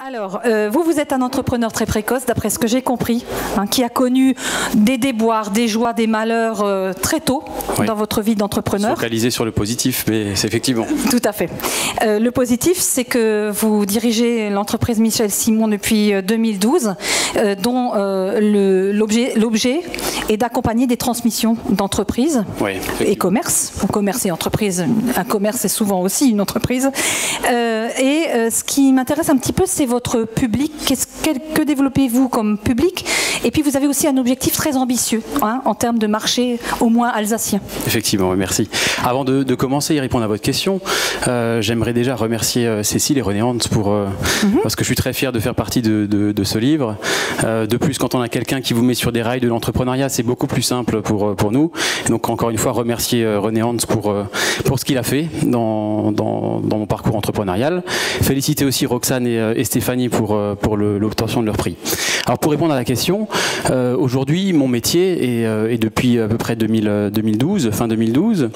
Alors, vous êtes un entrepreneur très précoce, d'après ce que j'ai compris, qui a connu des déboires, des joies, des malheurs très tôt dans votre vie d'entrepreneur. Focalisé sur le positif, mais c'est effectivement. Tout à fait. Le positif, c'est que vous dirigez l'entreprise Michel Simon depuis 2012, dont l'objet est d'accompagner des transmissions d'entreprises et commerce. Commerce et entreprise, un commerce c'est souvent aussi une entreprise. Ce qui m'intéresse un petit peu, c'est votre public. Que développez-vous comme public? Et puis vous avez aussi un objectif très ambitieux en termes de marché, au moins alsacien. Effectivement, merci. Avant de commencer à répondre à votre question, j'aimerais déjà remercier Cécile et René Hans parce que je suis très fier de faire partie de ce livre. De plus, quand on a quelqu'un qui vous met sur des rails de l'entrepreneuriat, c'est beaucoup plus simple pour nous. Et donc encore une fois, remercier René Hans pour ce qu'il a fait dans mon parcours entrepreneurial. Féliciter aussi Roxane et Stéphanie pour l'obtention de leur prix. Alors pour répondre à la question, aujourd'hui mon métier est depuis à peu près fin 2012,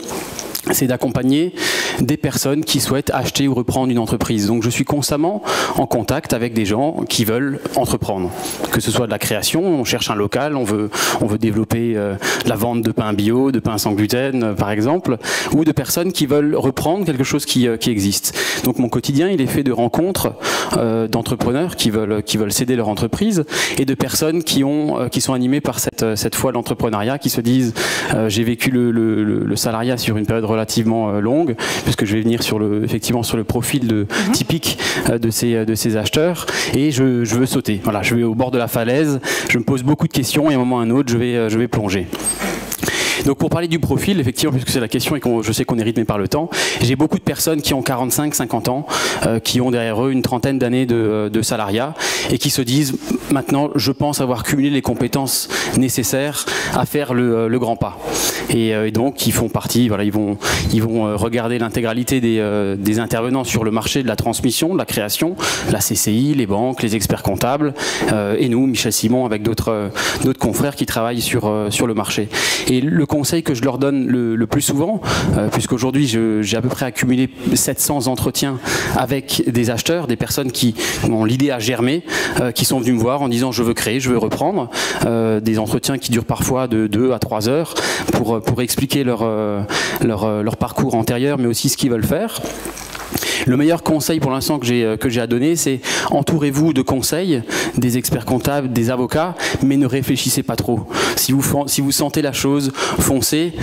c'est d'accompagner des personnes qui souhaitent acheter ou reprendre une entreprise. Donc je suis constamment en contact avec des gens qui veulent entreprendre. Que ce soit de la création, on cherche un local, on veut développer la vente de pain bio, de pain sans gluten par exemple, ou de personnes qui veulent reprendre quelque chose qui existe. Donc mon quotidien il est fait de rencontres d'entrepreneurs qui veulent céder leur entreprise et de personnes qui sont animées par cette foi de l'entrepreneuriat, qui se disent j'ai vécu le salariat sur une période relativement longue, puisque je vais venir effectivement sur le profil typique de ces acheteurs, et je veux sauter. Voilà, je vais au bord de la falaise, je me pose beaucoup de questions et à un moment ou à un autre, je vais plonger. Donc pour parler du profil, effectivement, puisque c'est la question et que je sais qu'on est rythmé par le temps, j'ai beaucoup de personnes qui ont 45, 50 ans, qui ont derrière eux une trentaine d'années de salariat et qui se disent maintenant je pense avoir cumulé les compétences nécessaires à faire le grand pas. Et donc ils font partie, voilà, ils vont regarder l'intégralité des intervenants sur le marché de la transmission, de la création, la CCI, les banques, les experts comptables et nous, Michel Simon, avec d'autres confrères qui travaillent sur le marché. Et le conseil que je leur donne le plus souvent, puisqu'aujourd'hui j'ai à peu près accumulé 700 entretiens avec des acheteurs, des personnes qui ont l'idée à germer, qui sont venus me voir en disant je veux créer, je veux reprendre, des entretiens qui durent parfois de 2 à 3 heures pour expliquer leur parcours antérieur, mais aussi ce qu'ils veulent faire. Le meilleur conseil pour l'instant que j'ai à donner, c'est entourez-vous de conseils, des experts comptables, des avocats, mais ne réfléchissez pas trop. Si vous sentez la chose, foncez,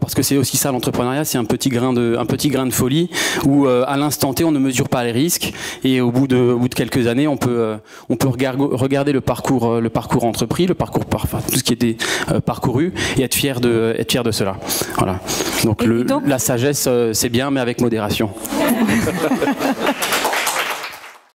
parce que c'est aussi ça l'entrepreneuriat, c'est un petit grain de folie où à l'instant T on ne mesure pas les risques et au bout de quelques années on peut regarder le parcours entrepris, tout ce qui était parcouru et être fier de cela. Voilà. Donc la sagesse c'est bien, mais avec modération.